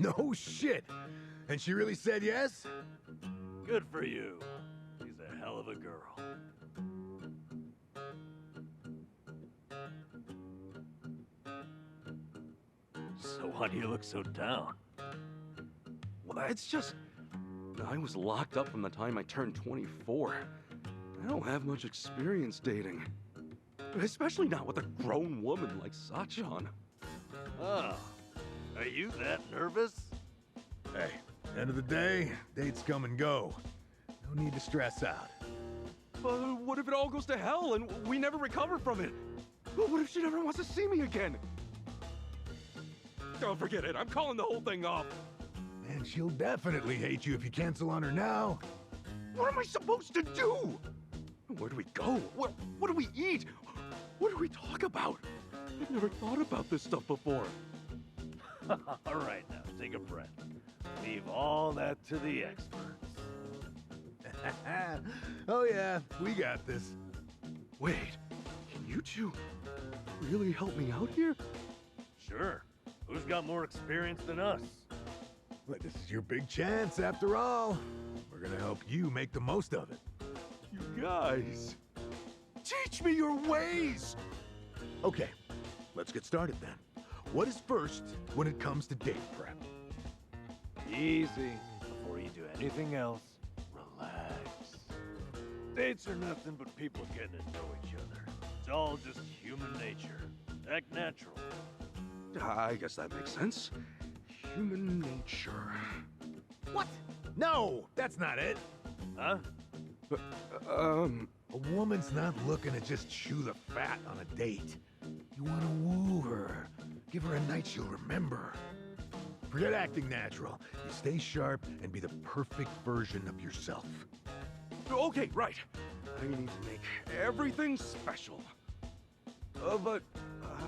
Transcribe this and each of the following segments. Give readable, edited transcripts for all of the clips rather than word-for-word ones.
No shit. And she really said yes? Good for you. She's a hell of a girl. So why do you look so down? Well, it's just... I was locked up from the time I turned 24. I don't have much experience dating. Especially not with a grown woman like Sachan. Oh, are you that nervous? Hey, end of the day, dates come and go. No need to stress out. But what if it all goes to hell and we never recover from it? But what if she never wants to see me again? Don't forget it. I'm calling the whole thing off. And she'll definitely hate you if you cancel on her now. What am I supposed to do? Where do we go? What do we eat? What do we talk about? I've never thought about this stuff before. All right, now, take a breath. Leave all that to the experts. Oh yeah, we got this. Wait, can you two really help me out here? Sure. Who's got more experience than us? But this is your big chance after all. We're gonna help you make the most of it. You guys, teach me your ways! Okay, let's get started then. What is first when it comes to date prep? Easy. Before you do anything else, relax. Dates are nothing but people getting to know each other. It's all just human nature. Act natural. I guess that makes sense. Human nature. What? No, that's not it. Huh? A woman's not looking to just chew the fat on a date. You want to woo her. Give her a night she'll remember. Forget acting natural. You stay sharp and be the perfect version of yourself. Okay, right. I need to make everything special. But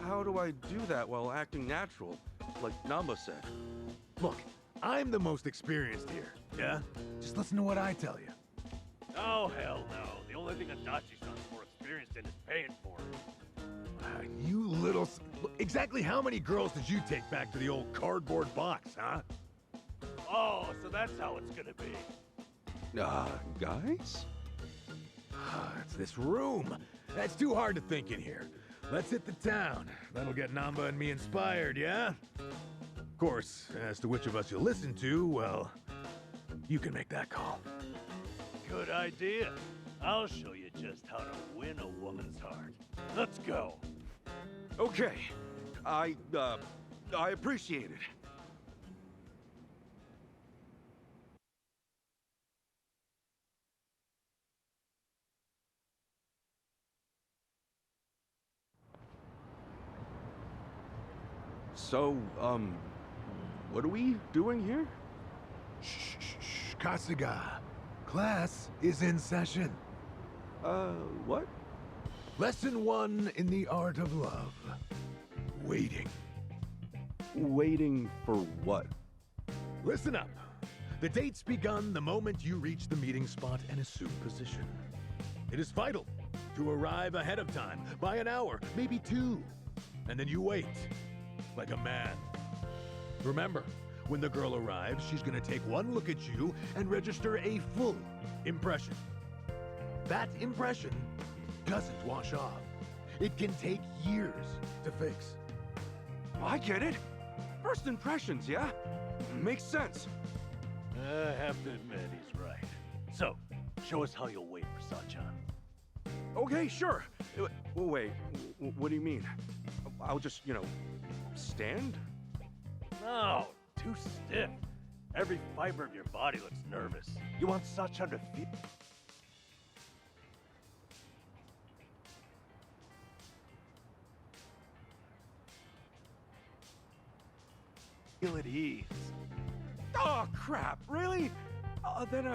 how do I do that while acting natural, like Namba said? Look, I'm the most experienced here, yeah? Just listen to what I tell you. Oh, hell no. The only thing Adachi-san's more experienced in is paying for it. You little... Exactly how many girls did you take back to the old cardboard box, huh? Oh, so that's how it's gonna be. Guys? It's this room. That's too hard to think in here. Let's hit the town. That'll get Namba and me inspired, yeah? Of course, as to which of us you'll listen to, well, you can make that call. Good idea. I'll show you just how to win a woman's heart. Let's go. Okay. I appreciate it. So, what are we doing here? Shh, Kasuga. Class is in session. What? Lesson 1 in the art of love. Waiting. Waiting for what? Listen up. The date's begun the moment you reach the meeting spot and assume position. It is vital to arrive ahead of time, by an hour, maybe 2. And then you wait, like a man. Remember, when the girl arrives, she's gonna take one look at you and register a full impression. That impression doesn't wash off. It can take years to fix. I get it. First impressions, yeah? Makes sense. I have to admit, he's right. So, show us how you'll wait for Sachan. Okay, sure. Wait, what do you mean? I'll just, stand? No, too stiff. Every fiber of your body looks nervous. You want Sachan to feel at ease. Oh, crap, really? Then,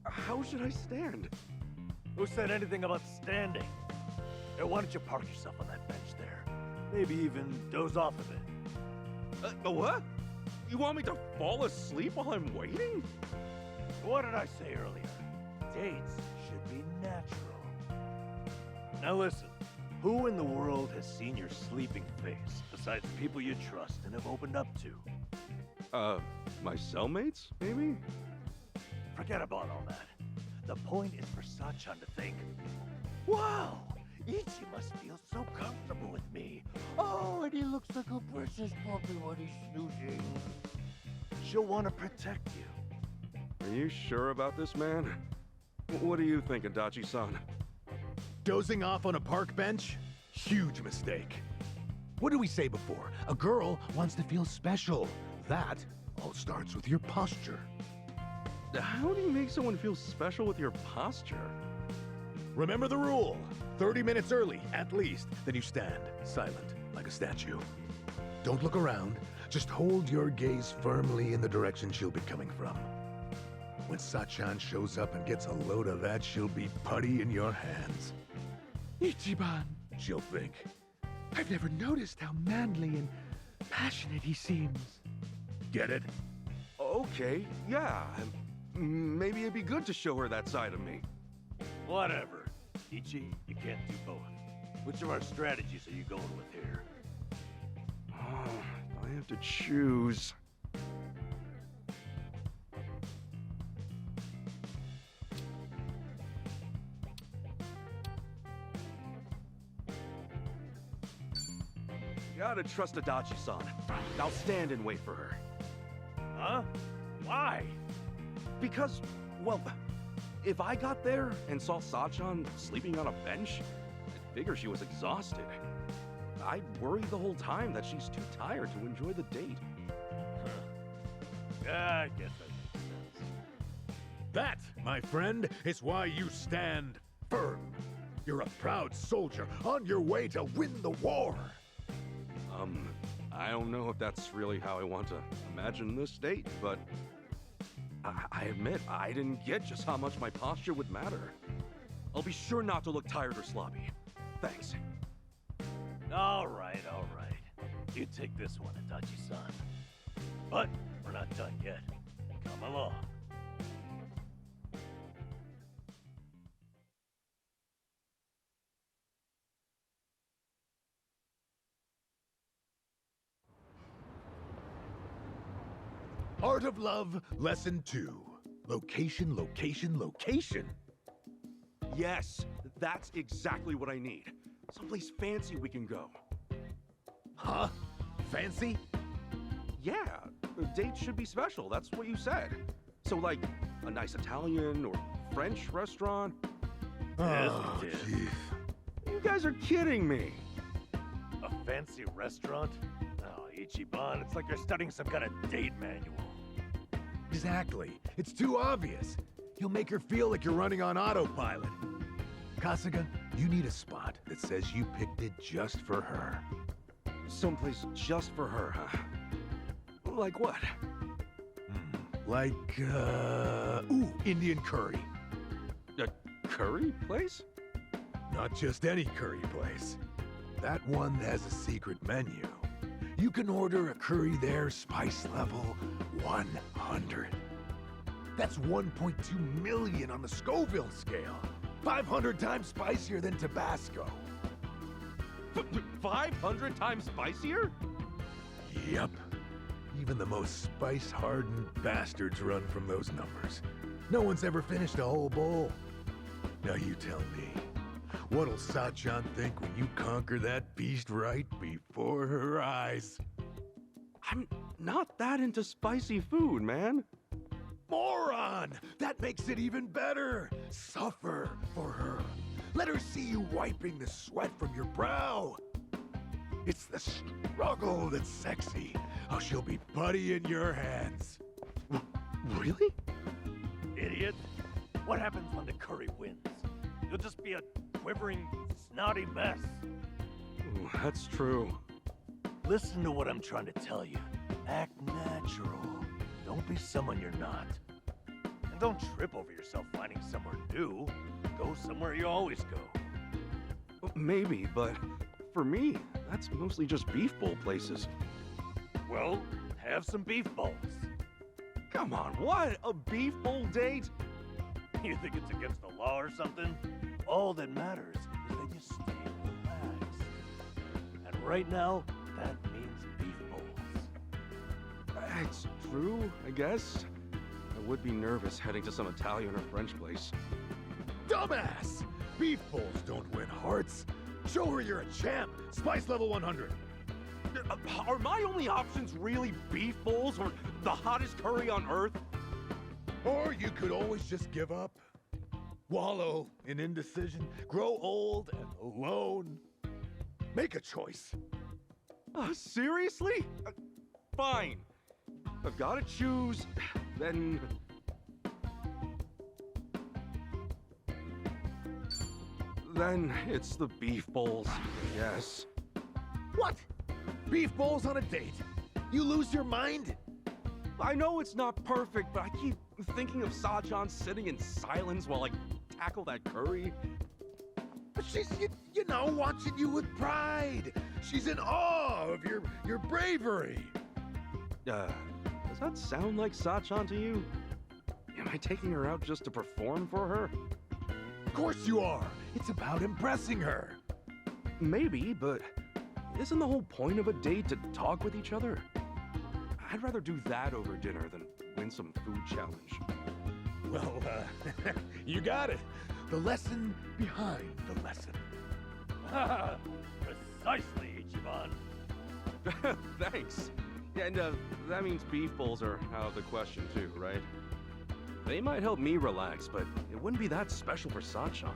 how should I stand? Who said anything about standing? Hey, why don't you park yourself on that bench there? Maybe even doze off a bit. What? You want me to fall asleep while I'm waiting? What did I say earlier? Dates should be natural. Now listen, who in the world has seen your sleeping face, besides people you trust and have opened up to? My cellmates, maybe? Forget about all that. The point is for Sachan to think, wow, Ichi must feel so comfortable with me. Oh, and he looks like a precious puppy when he's snoozing. She'll want to protect you. Are you sure about this, man? What do you think, Adachi-san? Dozing off on a park bench? Huge mistake. What did we say before? A girl wants to feel special. That all starts with your posture. How do you make someone feel special with your posture? Remember the rule. 30 minutes early, at least. Then you stand, silent, like a statue. Don't look around. Just hold your gaze firmly in the direction she'll be coming from. When Sachan shows up and gets a load of that, she'll be putty in your hands. Ichiban, She'll think, I've never noticed how manly and passionate he seems. get it? Okay, yeah. Maybe it'd be good to show her that side of me. Whatever. Ichi, you can't do both. Which of our strategies are you going with here? Oh, I have to choose. Gotta trust Adachi-san. I'll stand and wait for her. Huh? Why? Because, well, if I got there and saw Sachan sleeping on a bench, I'd figure she was exhausted. I'd worry the whole time that she's too tired to enjoy the date. Yeah, I guess that makes sense. That, my friend, is why you stand firm. You're a proud soldier on your way to win the war. I don't know if that's really how I want to imagine this date, but I admit I didn't get just how much my posture would matter. I'll be sure not to look tired or sloppy. Thanks. All right, all right. You take this one, Itachi-san. But we're not done yet. Come along. Art of Love, Lesson 2. Location, location, location. Yes, that's exactly what I need. Someplace fancy we can go. Huh? Fancy? Yeah, the date should be special. That's what you said. So, like, a nice Italian or French restaurant. Oh, Yes, it is. jeez. You guys are kidding me. A fancy restaurant? Oh, Ichiban, it's like you're studying some kind of date manual. Exactly. It's too obvious. You'll make her feel like you're running on autopilot. Kasuga, you need a spot that says you picked it just for her. Someplace just for her, huh? Like what? Like, Indian curry. A curry place? Not just any curry place. That one that has a secret menu. You can order a curry there, spice level 100. That's 1.2 million on the Scoville scale. 500 times spicier than Tabasco. 500 times spicier? Yep. Even the most spice-hardened bastards run from those numbers. No one's ever finished a whole bowl. Now you tell me, what'll Sachan think when you conquer that beast right before her eyes? I'm not that into spicy food, man. Moron! That makes it even better! Suffer for her. Let her see you wiping the sweat from your brow. It's the struggle that's sexy. How she'll be putty in your hands. Really? Idiot. What happens when the curry wins? You'll just be a quivering, snotty mess. Ooh, that's true. Listen to what I'm trying to tell you. Act natural. Don't be someone you're not. And don't trip over yourself finding somewhere new. Go somewhere you always go. Maybe, but for me, that's mostly just beef bowl places. Well, have some beef bowls. Come on, what? A beef bowl date? You think it's against the law or something? All that matters is that you stay relaxed. And right now, that means beef bowls. It's true, I guess. I would be nervous heading to some Italian or French place. Dumbass! Beef bowls don't win hearts. Show her you're a champ. Spice level 100. Are my only options really beef bowls or the hottest curry on earth? Or you could always just give up. Wallow in indecision. Grow old and alone. Make a choice. Seriously? Fine. I've got to choose, then... Then it's the beef bowls, yes. What? Beef bowls on a date? You lose your mind? I know it's not perfect, but I keep thinking of Sa-chan sitting in silence while I tackle that curry. But she's, you know, watching you with pride. She's in awe of your bravery. Does that sound like Sa-chan to you? Am I taking her out just to perform for her? Of course you are. It's about impressing her. Maybe, but isn't the whole point of a date to talk with each other? I'd rather do that over dinner than win some food challenge. Well, you got it. The lesson behind the lesson. Precisely, Ichiban. Thanks. Yeah, and that means beef bowls are out of the question too, right? They might help me relax, but it wouldn't be that special for Sa-chan.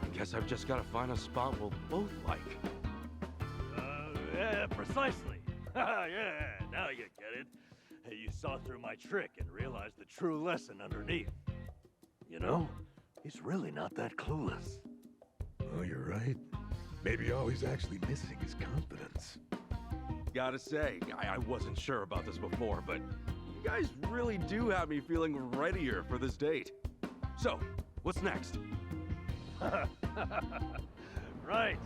I guess I've just got to find a spot we'll both like. Yeah, precisely. Yeah, now you get it. Hey, you saw through my trick and realized the true lesson underneath. You know, he's really not that clueless. Oh, you're right. Maybe all he's actually missing is confidence. Gotta say, I wasn't sure about this before, but you guys really do have me feeling readier for this date. So, what's next? Right.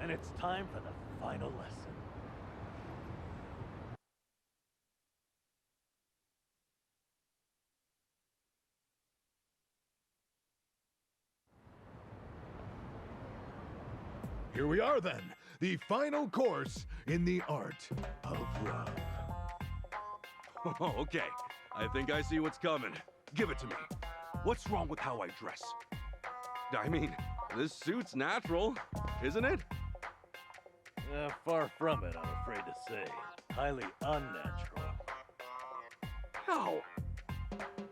And it's time for the final lesson. Here we are then, the final course in the art of love. Oh, okay. I think I see what's coming. Give it to me. What's wrong with how I dress? I mean, this suit's natural, isn't it? Far from it, I'm afraid to say. Highly unnatural. How?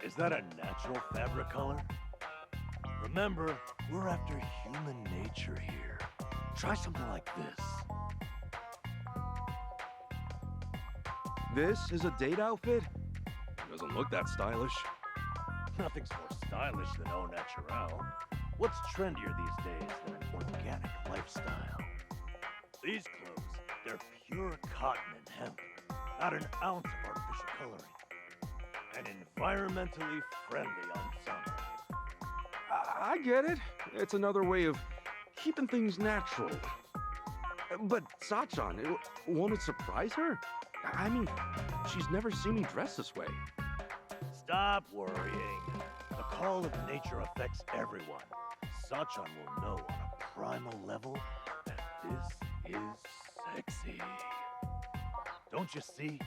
Is that a natural fabric color? Remember, we're after human nature here. Try something like this. This is a date outfit? Doesn't look that stylish. Nothing's more stylish than au naturel. What's trendier these days than an organic lifestyle? These clothes, they're pure cotton and hemp. Not an ounce of artificial coloring. And environmentally friendly ensemble. I get it. It's another way of keeping things natural. But Sa-chan, won't it surprise her? I mean, she's never seen me dress this way. Stop worrying. The call of nature affects everyone. Sa-chan will know on a primal level that this is sexy. Don't you see?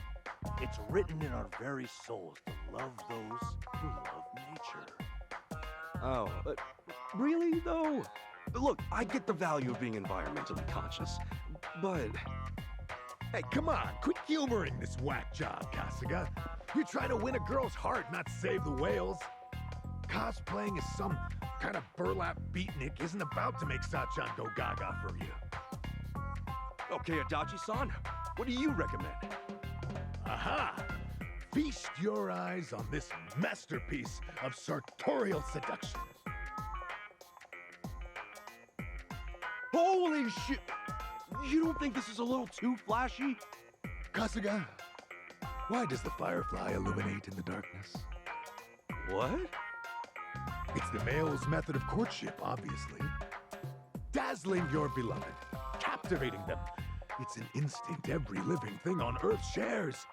It's written in our very souls to love those who love nature. Oh, really though? Look, I get the value of being environmentally conscious, but... Hey, come on, quit humoring this whack job, Kasuga. You're trying to win a girl's heart, not save the whales. Cosplaying as some kind of burlap beatnik isn't about to make Sa-chan go gaga for you. Okay, Adachi-san, what do you recommend? Aha! Feast your eyes on this masterpiece of sartorial seduction. Holy shit! You don't think this is a little too flashy? Kasuga, why does the firefly illuminate in the darkness? What? It's the male's method of courtship, obviously. Dazzling your beloved, captivating them. It's an instinct every living thing on Earth shares.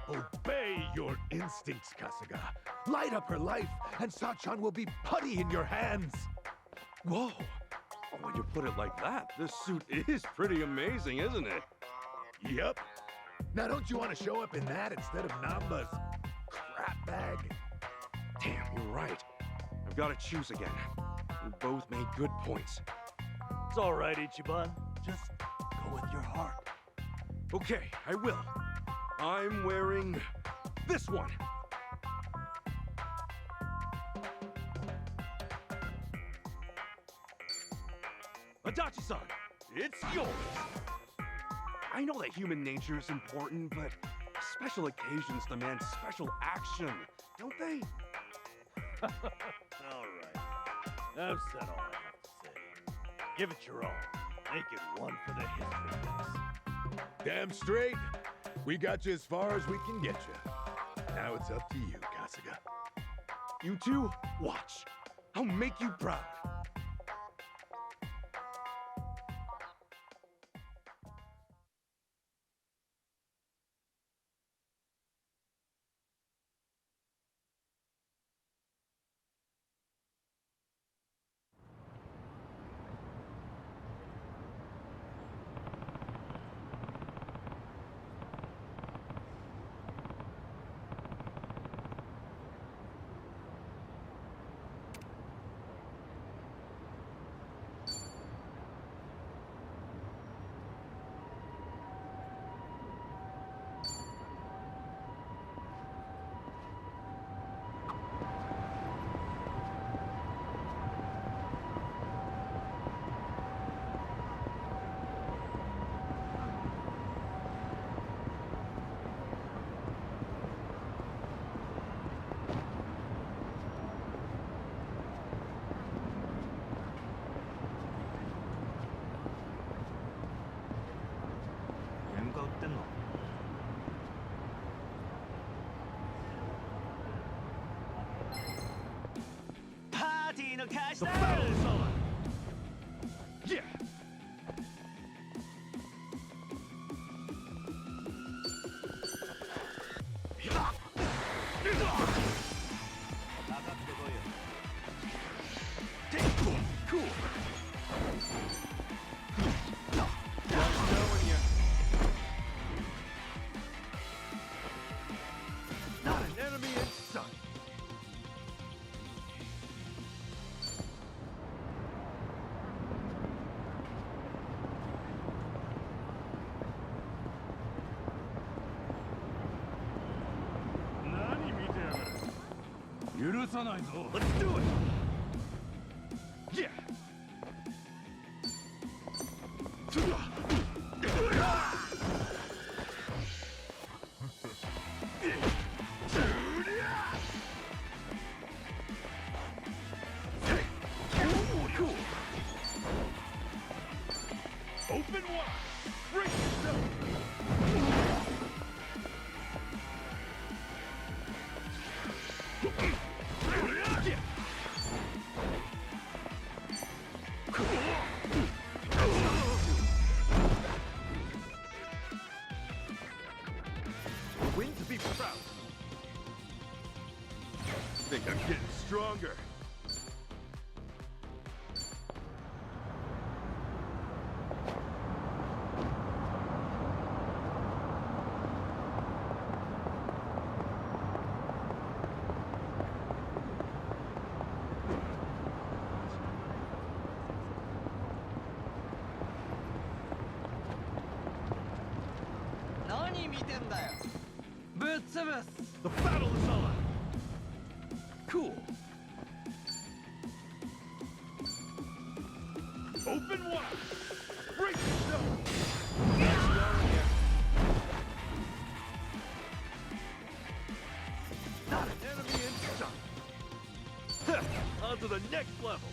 Obey your instincts, Kasuga. Light up her life, and Sa-chan will be putty in your hands. Whoa! When you put it like that, this suit is pretty amazing, isn't it? Yep. Now, don't you want to show up in that instead of Namba's crap bag? Damn, you're right. I've got to choose again. We both made good points. It's all right, Ichiban. Just go with your heart. Okay, I will. I'm wearing this one. Adachi-san, it's yours. I know that human nature is important, but special occasions demand special action, don't they? All right. I've said all I have to say. Give it your all. Make it one for the history books. Damn straight. We got you as far as we can get you. Now it's up to you, Kasuga. You two, watch. I'll make you proud. The battle is on! Yeah! Cool. Just knowing you. Not an enemy in sight! Let's do it! Yeah! Cool. Open wide! Bring yourself! Win to be proud. Think I'm getting stronger. The battle is on! Cool. Open wide! Break yourself! Not an enemy in sight! On to the next level!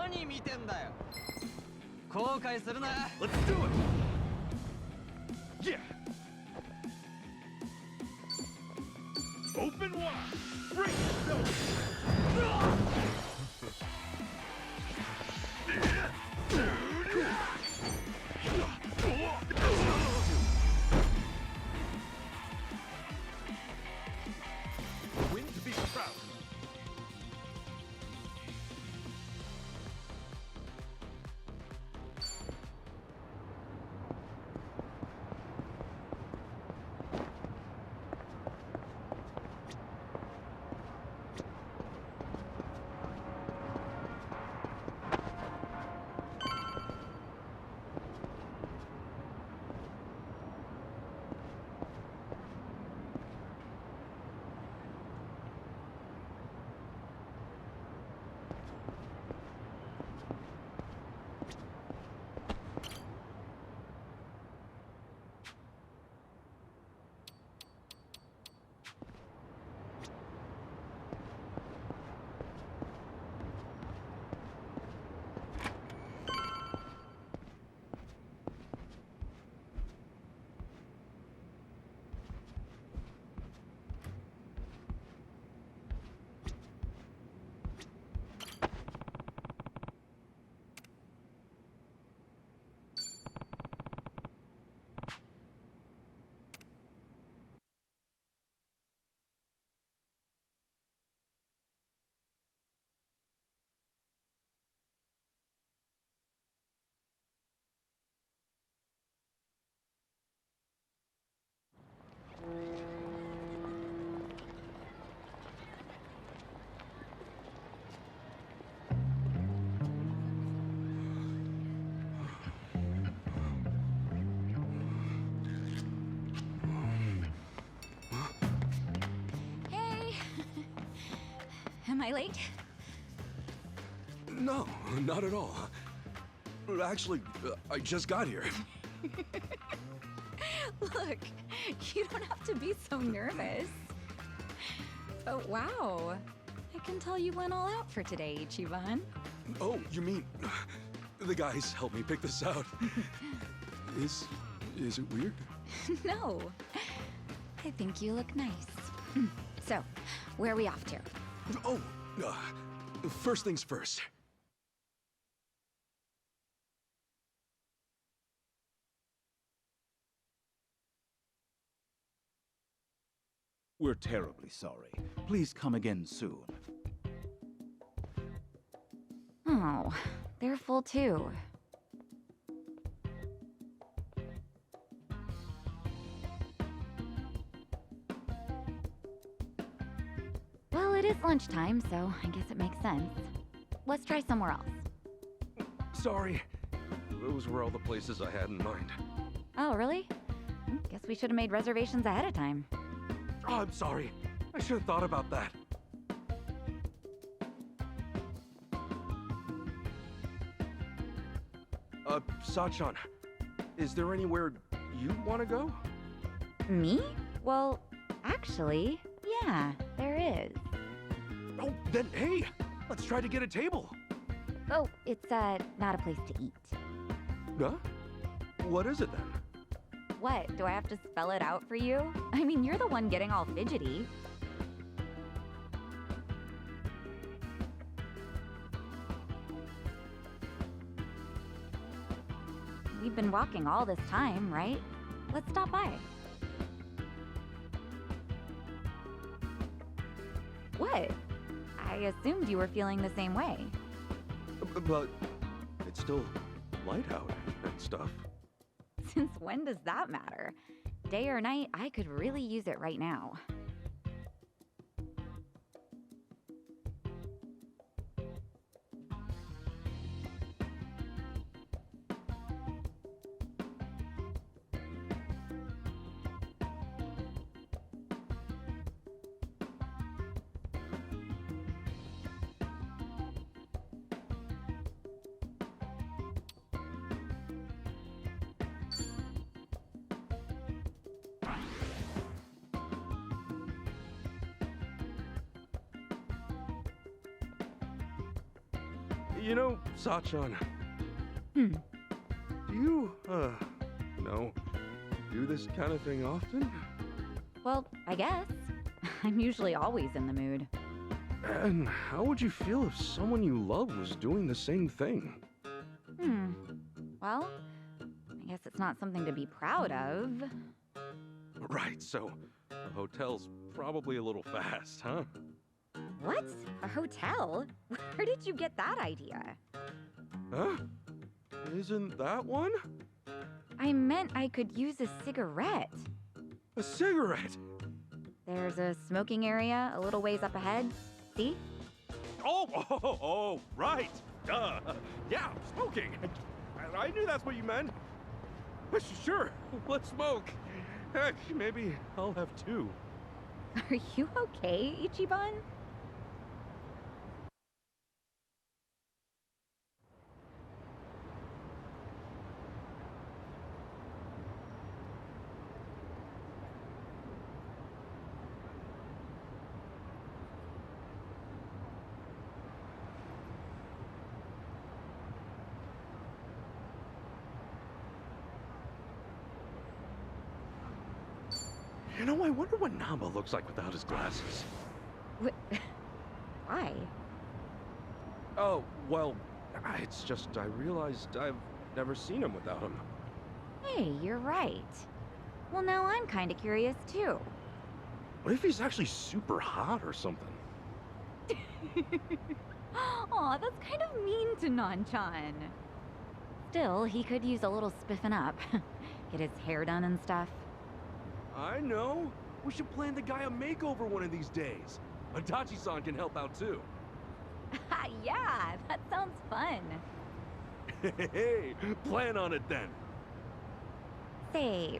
何見てんだよ。後悔するな。 Let's do it! Yeah! Open wide! Break yourself! Win to be proud. Hey! Am I late? No, not at all. Actually, I just got here. Look, you don't have to be so nervous. Oh, wow. I can tell you went all out for today, Ichiban. Oh, you mean the guys helped me pick this out? Is it weird? No. I think you look nice. So, where are we off to? Oh, first things first. We're terribly sorry. Please come again soon. Oh, they're full too. Well, it is lunchtime, so I guess it makes sense. Let's try somewhere else. Sorry. Those were all the places I had in mind. Oh, really? Guess we should have made reservations ahead of time. Oh, I'm sorry. I should have thought about that. Sachan, is there anywhere you want to go? Me? Well, actually, yeah, there is. Oh, then hey, let's try to get a table. Oh, it's, not a place to eat. Huh? What is it then? What, do I have to spell it out for you? I mean, you're the one getting all fidgety. We've been walking all this time, right? Let's stop by. What? I assumed you were feeling the same way. But it's still light out and stuff. Since when does that matter? Day or night, I could really use it right now. You know, Sachan, Hmm. do you, do this kind of thing often? Well, I guess. I'm usually always in the mood. And how would you feel if someone you love was doing the same thing? Well, I guess it's not something to be proud of. Right, so the hotel's probably a little fast, huh? What? A hotel? Where did you get that idea? Huh? Isn't that one? I meant I could use a cigarette. A cigarette? There's a smoking area a little ways up ahead. See? Oh, right. Duh. Yeah, smoking. I knew that's what you meant. Sure, let's smoke. Heck, maybe I'll have two. Are you okay, Ichiban? You know, I wonder what Namba looks like without his glasses. Why? Oh, well, it's just I realized I've never seen him without him. Hey, you're right. Well, now I'm kind of curious too. What if he's actually super hot or something? Aw, that's kind of mean to Nanchan. Still, he could use a little spiffing up. Get his hair done and stuff. I know. We should plan the guy a makeover one of these days. Adachi-san can help out too. Yeah, that sounds fun. Hey, plan on it then. Say,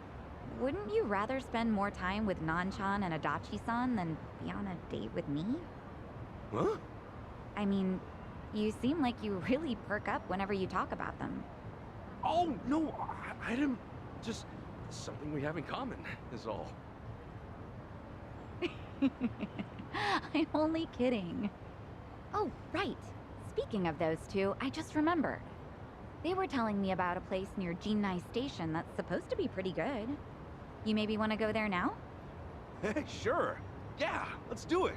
wouldn't you rather spend more time with Nanchan and Adachi-san than be on a date with me? Huh? I mean, you seem like you really perk up whenever you talk about them. Oh, no, I didn't... Just something we have in common, is all. I'm only kidding. Oh, right. Speaking of those two, I just remembered. They were telling me about a place near Jinnai Station that's supposed to be pretty good. You maybe want to go there now? Hey, sure. Yeah, let's do it.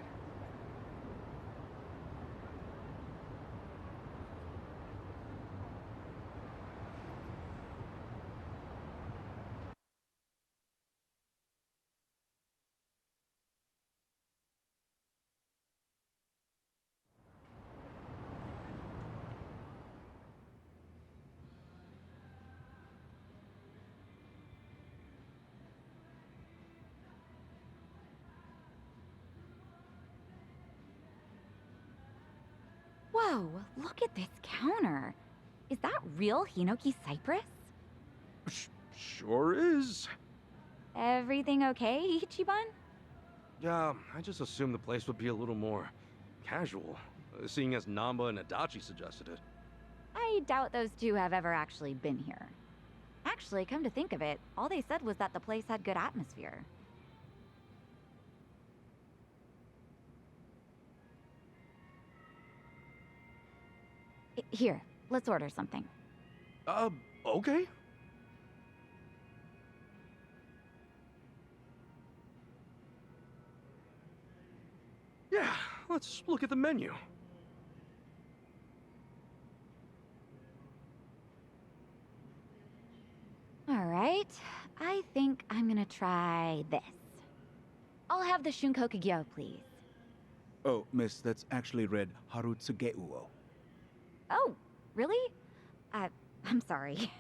Whoa, look at this counter. Is that real Hinoki cypress? Sure is. Everything okay, Ichiban? Yeah, I just assumed the place would be a little more casual, seeing as Namba and Adachi suggested it. I doubt those two have ever actually been here. Actually, come to think of it, all they said was that the place had good atmosphere. Here, let's order something. Okay. Yeah, let's look at the menu. All right, I think I'm gonna try this. I'll have the Shunkokugyo, please. Oh, miss, that's actually read Harutsugeuo. Oh, really? I'm sorry.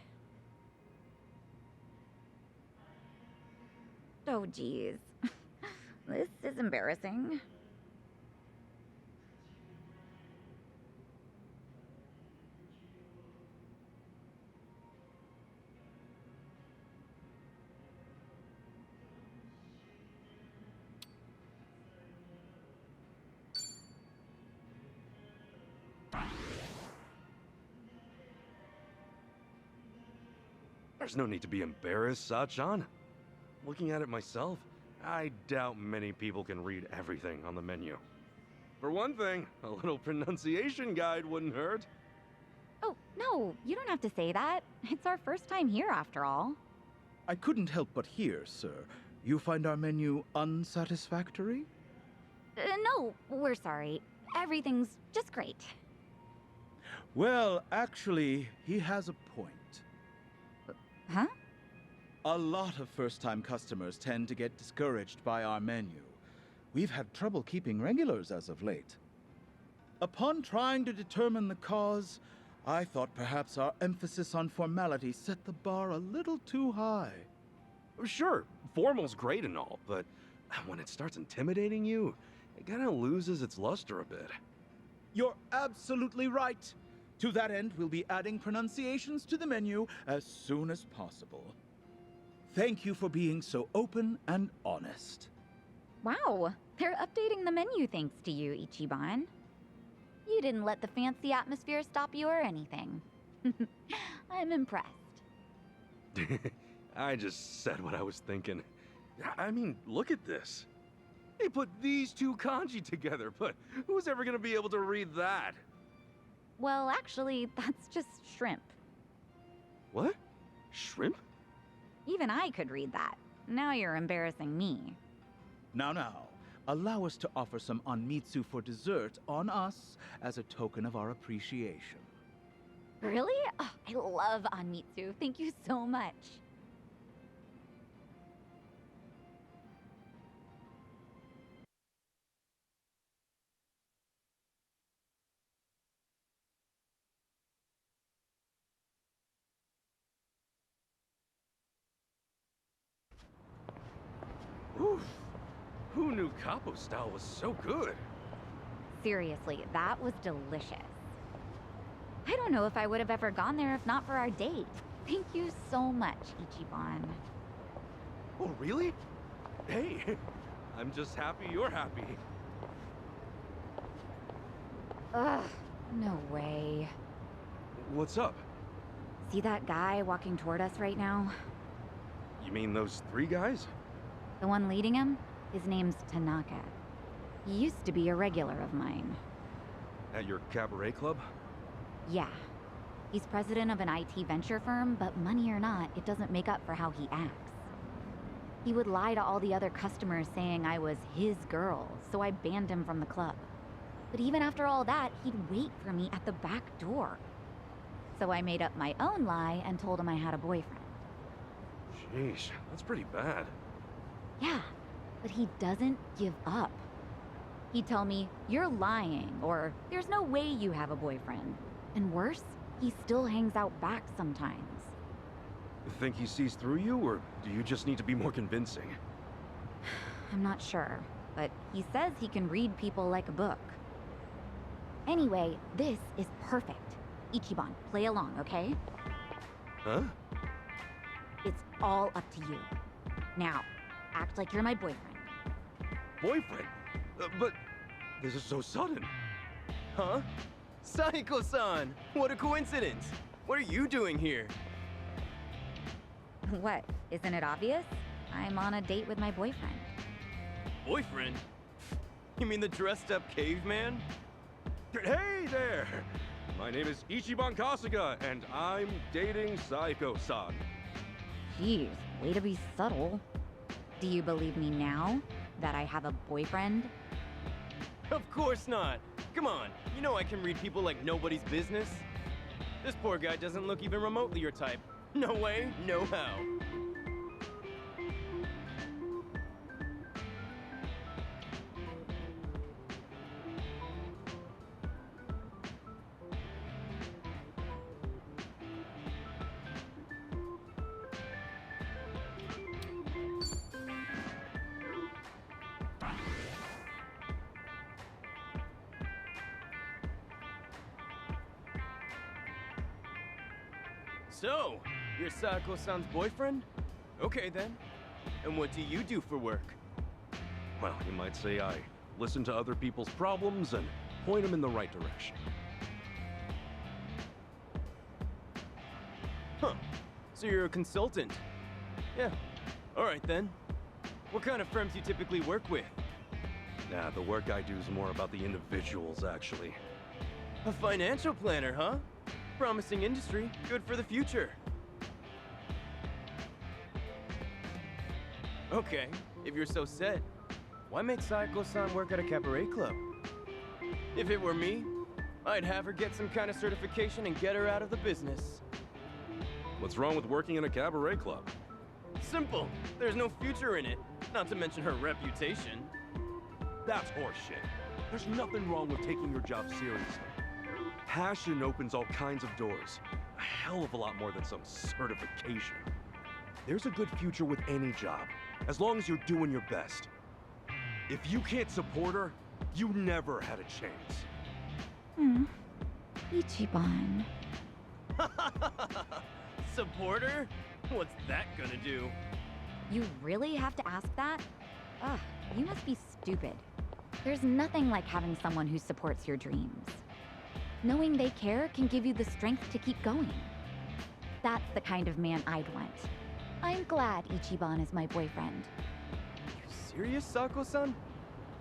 Oh, geez. This is embarrassing. There's no need to be embarrassed, Sachan. Looking at it myself, I doubt many people can read everything on the menu. For one thing, a little pronunciation guide wouldn't hurt. Oh, no, you don't have to say that. It's our first time here, after all. I couldn't help but hear, sir. You find our menu unsatisfactory? No, we're sorry. Everything's just great. Well, actually, he has a point. Huh? A lot of first-time customers tend to get discouraged by our menu. We've had trouble keeping regulars as of late. Upon trying to determine the cause, I thought perhaps our emphasis on formality set the bar a little too high. Sure, formal's great and all, but when it starts intimidating you, it kind of loses its luster a bit. You're absolutely right. To that end, we'll be adding pronunciations to the menu as soon as possible. Thank you for being so open and honest. Wow, they're updating the menu thanks to you, Ichiban. You didn't let the fancy atmosphere stop you or anything. I'm impressed. I just said what I was thinking. I mean, look at this. They put these two kanji together, but who's ever gonna be able to read that? Well, actually, that's just shrimp. What? Shrimp? Even I could read that. Now you're embarrassing me. Now, allow us to offer some onmitsu for dessert on us as a token of our appreciation. Really? Oh, I love Anmitsu. Thank you so much. Oof. Who knew Capo style was so good? Seriously, that was delicious. I don't know if I would have ever gone there if not for our date. Thank you so much, Ichiban. Oh, really? Hey, I'm just happy you're happy. Ugh, no way. What's up? See that guy walking toward us right now? You mean those three guys? The one leading him? His name's Tanaka. He used to be a regular of mine. At your cabaret club? Yeah. He's president of an IT venture firm, but money or not, it doesn't make up for how he acts. He would lie to all the other customers saying I was his girl, so I banned him from the club. But even after all that, he'd wait for me at the back door. So I made up my own lie and told him I had a boyfriend. Sheesh, that's pretty bad. Yeah, but he doesn't give up. He'd tell me, "You're lying," or "There's no way you have a boyfriend." And worse, he still hangs out back sometimes. Think he sees through you, or do you just need to be more convincing? I'm not sure, but he says he can read people like a book. Anyway, this is perfect. Ichiban, play along, okay? Huh? It's all up to you. Now, act like you're my boyfriend. Boyfriend? But this is so sudden. Huh? Saiko-san! What a coincidence! What are you doing here? What? Isn't it obvious? I'm on a date with my boyfriend. Boyfriend? You mean the dressed-up caveman? Hey there! My name is Ichiban Kasuga, and I'm dating Saiko-san. Jeez, way to be subtle. Do you believe me now that I have a boyfriend? Of course not! Come on, you know I can read people like nobody's business. This poor guy doesn't look even remotely your type. No way, no how. So, you're Saiko-san's boyfriend? Okay then. And what do you do for work? Well, you might say I listen to other people's problems and point them in the right direction. Huh. So you're a consultant? Yeah. Alright then. What kind of firms do you typically work with? Nah, the work I do is more about the individuals, actually. A financial planner, huh? Promising industry, good for the future. Okay, if you're so set, why make Saeko-san work at a cabaret club? If it were me, I'd have her get some kind of certification and get her out of the business. What's wrong with working in a cabaret club? Simple. There's no future in it. Not to mention her reputation. That's horseshit. There's nothing wrong with taking your job seriously. Passion opens all kinds of doors. A hell of a lot more than some certification. There's a good future with any job, as long as you're doing your best. If you can't support her, you never had a chance. Ichiban. Supporter? What's that gonna do? You really have to ask that? Ugh, you must be stupid. There's nothing like having someone who supports your dreams. Knowing they care can give you the strength to keep going. That's the kind of man I'd want. I'm glad Ichiban is my boyfriend. You serious, Sako-san?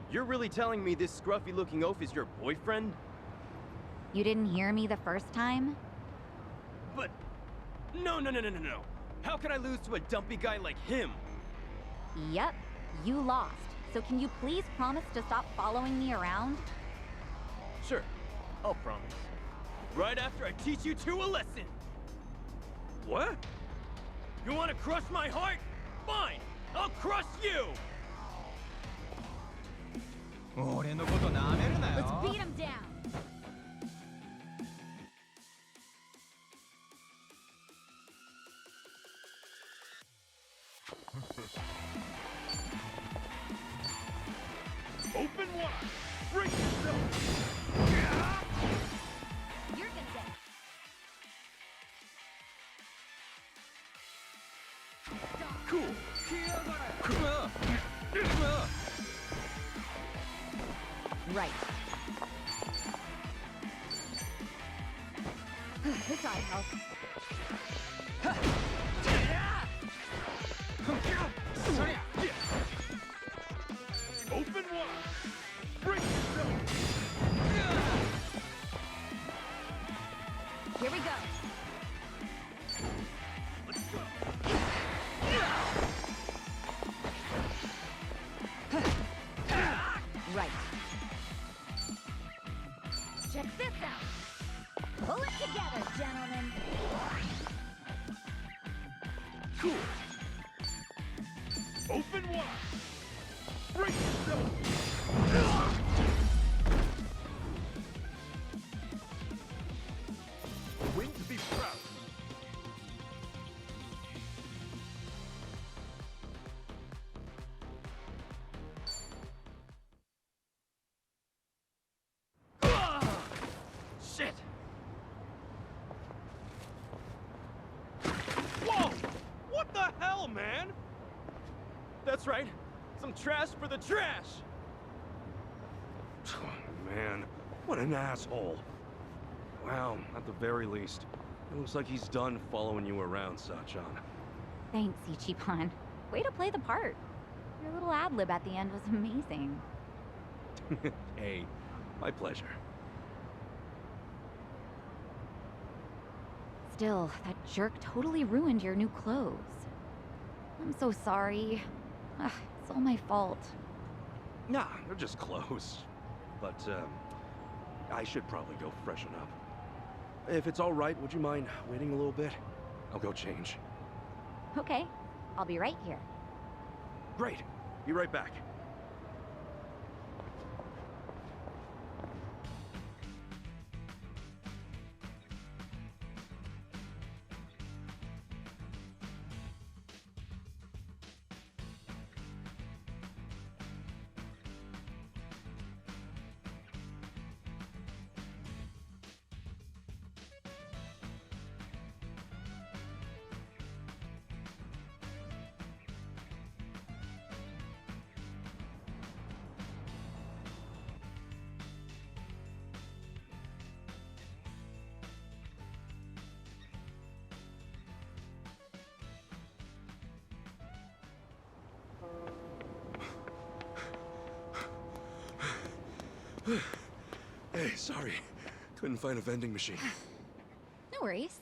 You're really telling me this scruffy-looking oaf is your boyfriend? You didn't hear me the first time? But... No. How can I lose to a dumpy guy like him? Yep, you lost. So can you please promise to stop following me around? Sure, I'll promise. Right after I teach you two a lesson. What? You want to crush my heart? Fine, I'll crush you! Let's beat him down! Open wide! Break yourself! You're gonna get... Cool. Right. This ought to help. Open wide! Break yourself! Here we go. Let's go! Right. Check this out. Pull it together, gentlemen. Cool! Open wide! Break yourself! A win to be proud of. Shit! Whoa! What the hell, man? That's right. Some trash for the trash! Oh, man, what an asshole. Wow, at the very least, it looks like he's done following you around, Sachan. Thanks, Ichiban. Way to play the part. Your little ad-lib at the end was amazing. Hey, my pleasure. Still, that jerk totally ruined your new clothes. I'm so sorry. Ugh, it's all my fault. Nah, they're just clothes. But, I should probably go freshen up. If it's all right, would you mind waiting a little bit? I'll go change. Okay, I'll be right here. Great. Be right back. Hey, sorry. Couldn't find a vending machine. No No worries.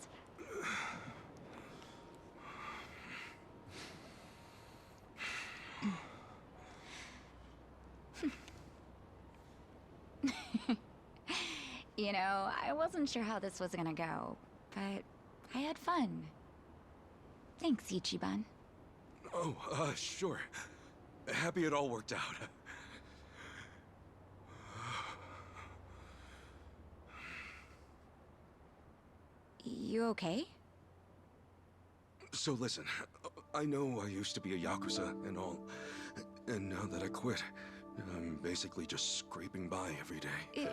You know, I wasn't sure how this was gonna go, but I had fun. Thanks, Ichiban. Oh, sure. Happy it all worked out. You okay? So listen, I know I used to be a Yakuza and all, and now that I quit, I'm basically just scraping by every day.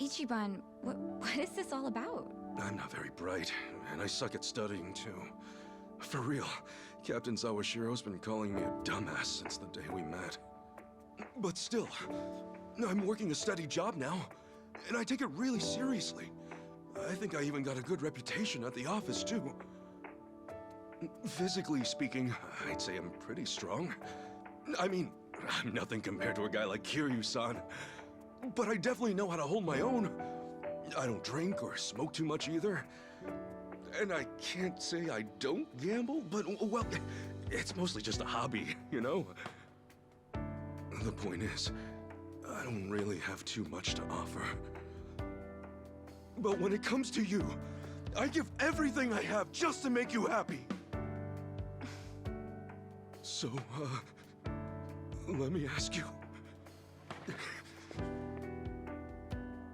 Ichiban, what is this all about? I'm not very bright, and I suck at studying too. For real, Captain Sawashiro's been calling me a dumbass since the day we met. But still, I'm working a steady job now, and I take it really seriously. I think I even got a good reputation at the office too. Physically speaking, I'd say I'm pretty strong. I mean, I'm nothing compared to a guy like Kiryu-san. But I definitely know how to hold my own. I don't drink or smoke too much either. And I can't say I don't gamble, but, well, it's mostly just a hobby, you know? The point is, I don't really have too much to offer. But when it comes to you, I give everything I have just to make you happy. So, let me ask you.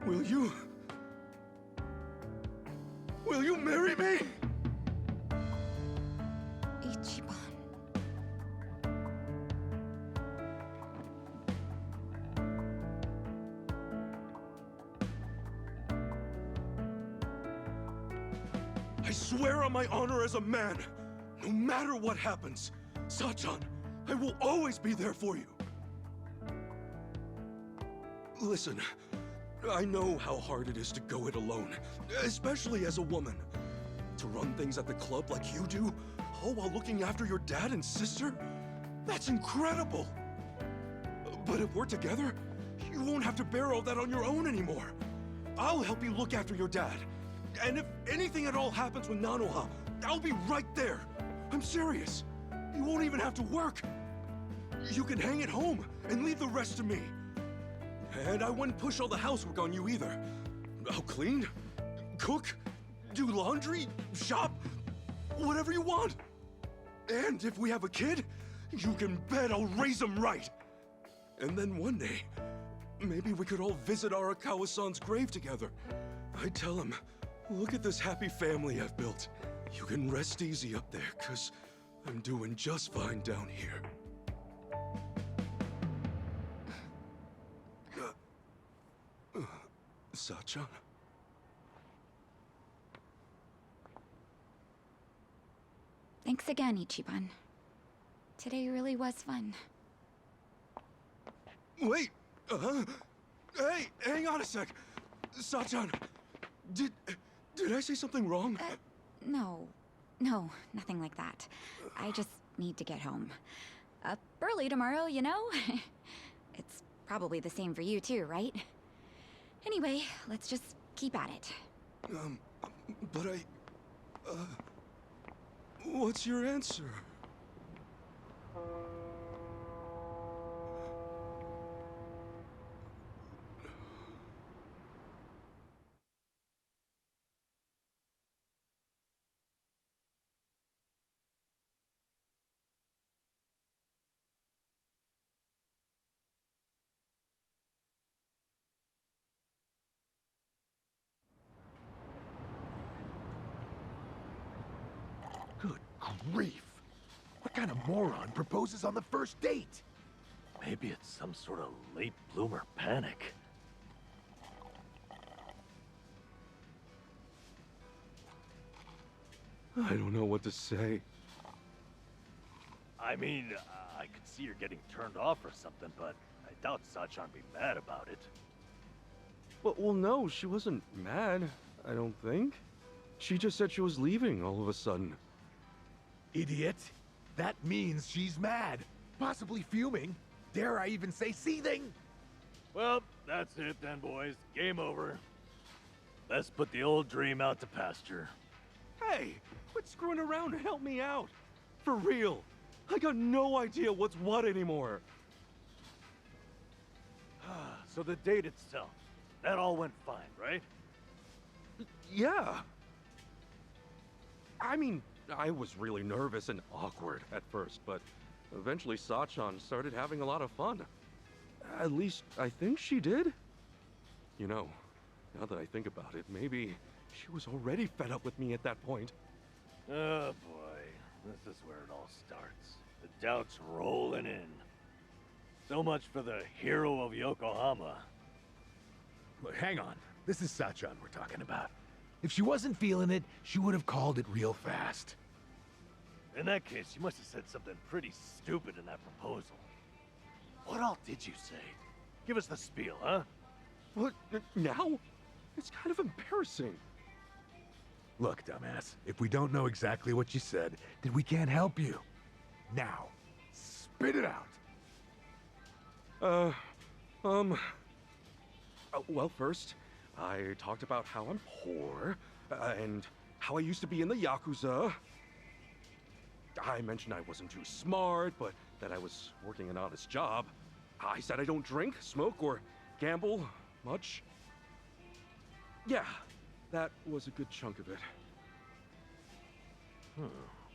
Will you marry me? Ichiban. I swear on my honor as a man, no matter what happens, Sachan, I will always be there for you. Listen, I know how hard it is to go it alone, especially as a woman. To run things at the club like you do, all while looking after your dad and sister? That's incredible! But if we're together, you won't have to bear all that on your own anymore. I'll help you look after your dad. And if anything at all happens with Nanoha, I'll be right there. I'm serious. You won't even have to work. You can hang at home and leave the rest to me. And I wouldn't push all the housework on you either. I'll clean, cook, do laundry, shop, whatever you want. And if we have a kid, you can bet I'll raise him right. And then one day, maybe we could all visit Arakawa-san's grave together. I'd tell him, look at this happy family I've built. You can rest easy up there, 'cause I'm doing just fine down here. Sachan? Thanks again, Ichiban. Today really was fun. Wait! Hey, hang on a sec! Sachan, did I say something wrong? No, nothing like that. I just need to get home. Up early tomorrow, you know? It's probably the same for you too, right? Anyway, let's just keep at it. But what's your answer? Good grief! What kind of moron proposes on the first date? Maybe it's some sort of late bloomer panic. I don't know what to say. I mean, I could see her getting turned off or something, but I doubt Sachan be mad about it. Well, no, she wasn't mad, I don't think. She just said she was leaving all of a sudden. Idiot! That means she's mad. Possibly fuming. Dare I even say seething? Well, that's it then, boys. Game over. Let's put the old dream out to pasture. Hey, quit screwing around and help me out. For real. I got no idea what's what anymore. So the date itself, that all went fine, right? Yeah. I mean, I was really nervous and awkward at first, but eventually Sachan started having a lot of fun. At least, I think she did. You know, now that I think about it, maybe she was already fed up with me at that point. Oh boy, this is where it all starts. The doubt's rolling in. So much for the hero of Yokohama. Look, hang on. This is Sachan we're talking about. If she wasn't feeling it, she would have called it real fast. In that case, you must have said something pretty stupid in that proposal. What all did you say? Give us the spiel, huh? What, now? It's kind of embarrassing. Look, dumbass, if we don't know exactly what you said, then we can't help you. Now, spit it out. Well, first, I talked about how I'm poor, and how I used to be in the Yakuza. I mentioned I wasn't too smart, but that I was working an honest job. I said I don't drink, smoke, or gamble much. Yeah, that was a good chunk of it.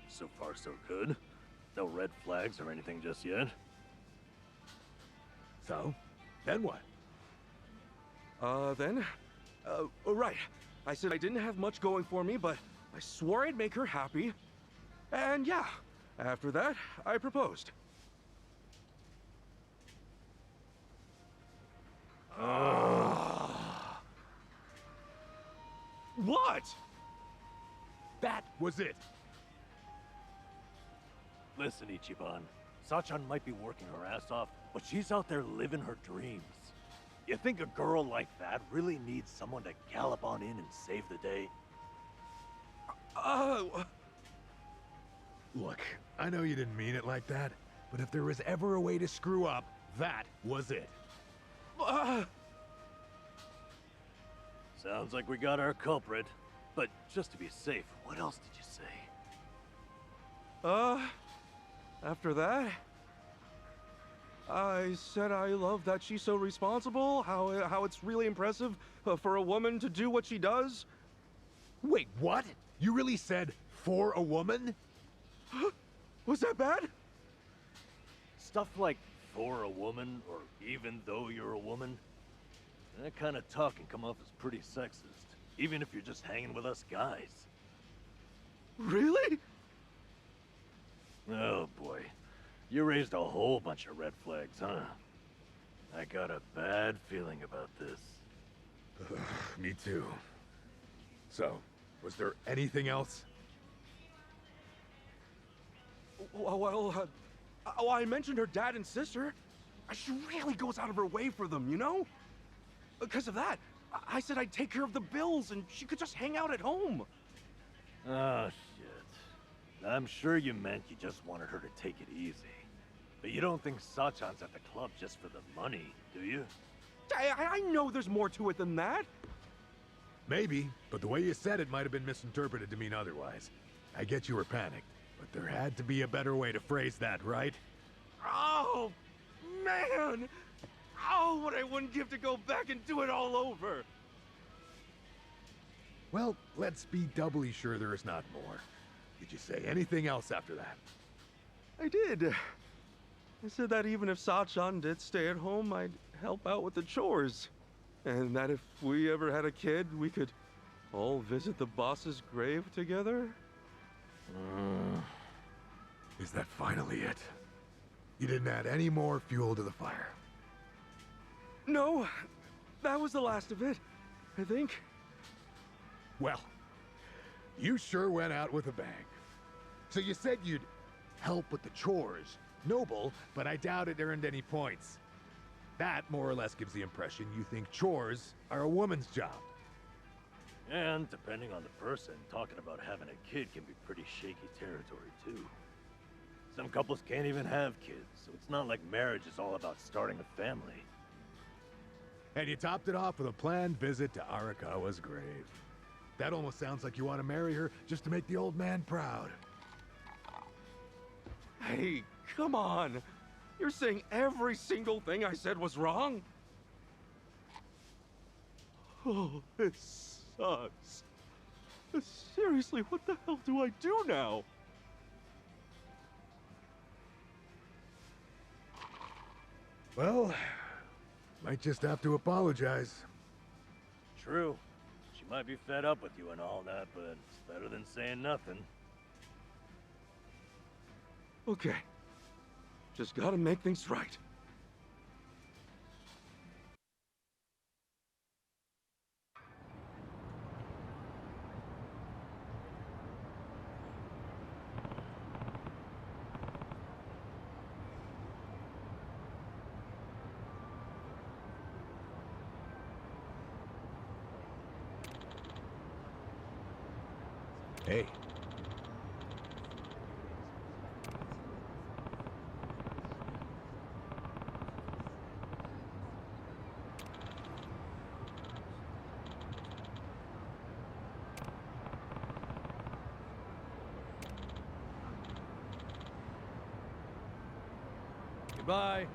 So far, so good. No red flags or anything just yet. So, then what? Right. I said I didn't have much going for me, but I swore I'd make her happy. And yeah, after that, I proposed. What? That was it. Listen, Ichiban. Sachan might be working her ass off, but she's out there living her dreams. You think a girl like that really needs someone to gallop on in and save the day? Look, I know you didn't mean it like that, but if there was ever a way to screw up, that was it. Sounds like we got our culprit. But just to be safe, what else did you say? After that, I said I love that she's so responsible, how it's really impressive for a woman to do what she does. Wait, what? You really said, for a woman? Was that bad? Stuff like, for a woman, or even though you're a woman, that kind of talk can come off as pretty sexist, even if you're just hanging with us guys. Really? Oh boy, you raised a whole bunch of red flags, huh? I got a bad feeling about this. Me too. So, was there anything else? Well, I mentioned her dad and sister. She really goes out of her way for them, you know? Because of that, I said I'd take care of the bills and she could just hang out at home. Oh, shit. I'm sure you meant you just wanted her to take it easy. But you don't think Sachan's at the club just for the money, do you? I know there's more to it than that. Maybe, but the way you said it might have been misinterpreted to mean otherwise. I get you were panicked, but there had to be a better way to phrase that, right? Oh, man! Oh, what I wouldn't give to go back and do it all over! Well, let's be doubly sure there is not more. Did you say anything else after that? I did. I said that even if Sachan did stay at home, I'd help out with the chores. And that if we ever had a kid, we could all visit the boss's grave together. Is that finally it? You didn't add any more fuel to the fire? No, that was the last of it, I think. Well, you sure went out with a bang. So you said you'd help with the chores. Noble, but I doubt it earned any points. That more or less gives the impression you think chores are a woman's job. And depending on the person, talking about having a kid can be pretty shaky territory too. Some couples can't even have kids, so it's not like marriage is all about starting a family. And you topped it off with a planned visit to Arakawa's grave. That almost sounds like you want to marry her just to make the old man proud. Hey, come on. You're saying every single thing I said was wrong? Oh, this sucks. Seriously, what the hell do I do now? Well, might just have to apologize. True. She might be fed up with you and all that, but it's better than saying nothing. Okay. Just gotta make things right. Hey. Goodbye.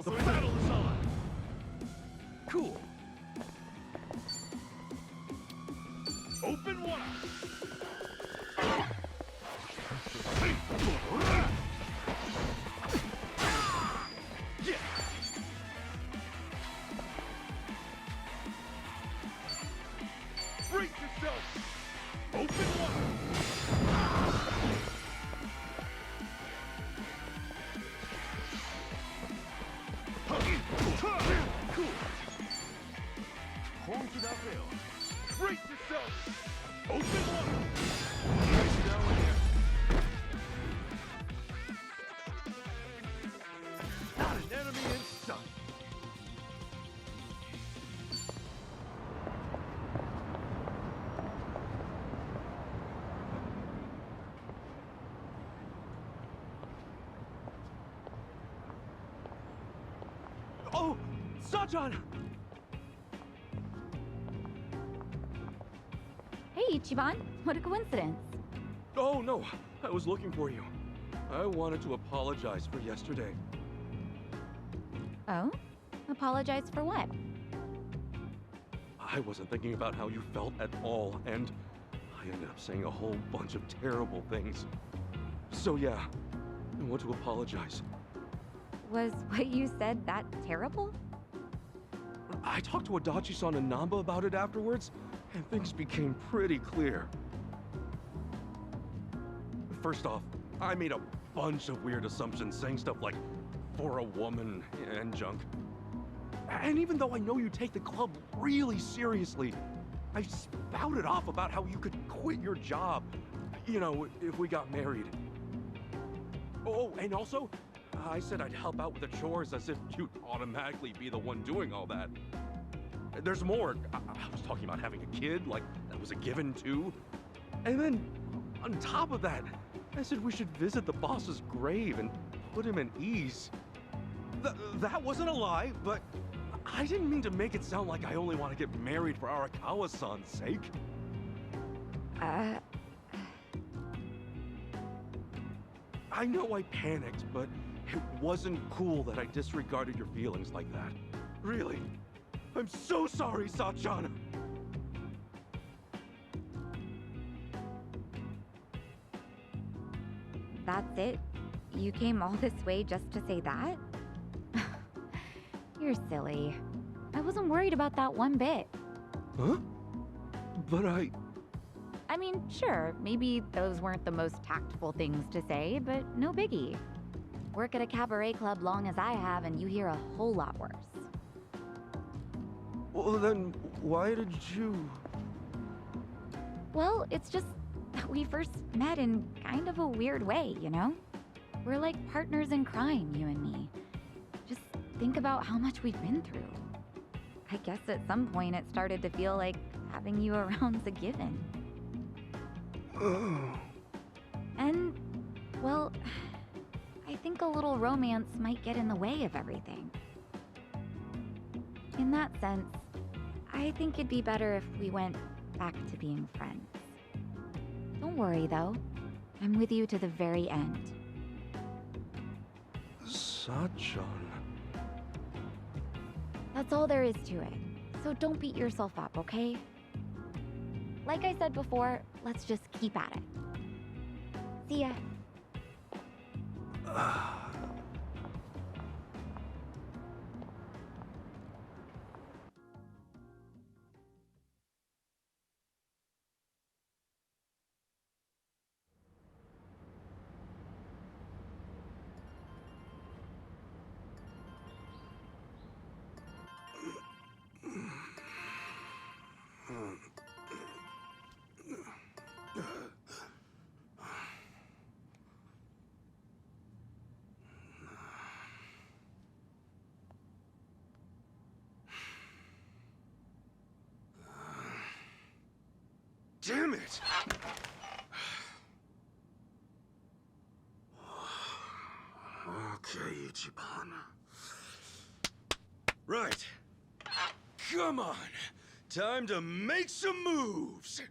The battle is on! Cool. Open wide! Yeah! Brace yourself! Open wide! Cool! Brace yourself! Open wide! Not an enemy in sight! Oh, Sajan! Hey, Ichiban. What a coincidence. Oh, no. I was looking for you. I wanted to apologize for yesterday. Oh? Apologize for what? I wasn't thinking about how you felt at all, and I ended up saying a whole bunch of terrible things. So yeah, I want to apologize. Was what you said that terrible? I talked to Adachi-san and Namba about it afterwards, and things became pretty clear. First off, I made a bunch of weird assumptions saying stuff like, for a woman and junk. And even though I know you take the club really seriously, I spouted off about how you could quit your job, you know, if we got married. Oh, and also, I said I'd help out with the chores as if you'd automatically be the one doing all that. there's more. I was talking about having a kid, like that was a given too. And then, on top of that, I said we should visit the boss's grave and put him at ease. That wasn't a lie, but I didn't mean to make it sound like I only want to get married for Arakawa-san's sake. I know I panicked, but it wasn't cool that I disregarded your feelings like that. Really. I'm so sorry, Sachan. That's it? You came all this way just to say that? You're silly. I wasn't worried about that one bit. Huh? But I mean, sure, maybe those weren't the most tactful things to say, but no biggie. Work at a cabaret club long as I have, and you hear a whole lot worse. Well, then, why did you... Well, it's just that we first met in kind of a weird way, you know? We're like partners in crime, you and me. Just think about how much we've been through. I guess at some point it started to feel like having you around's a given. And, well, I think a little romance might get in the way of everything. In that sense, I think it'd be better if we went back to being friends. Don't worry, though. I'm with you to the very end. Sachan... That's all there is to it. So don't beat yourself up, okay? Like I said before, let's just keep at it. See ya. Damn it! Okay, Ichiban. Right. Come on. Time to make some moves!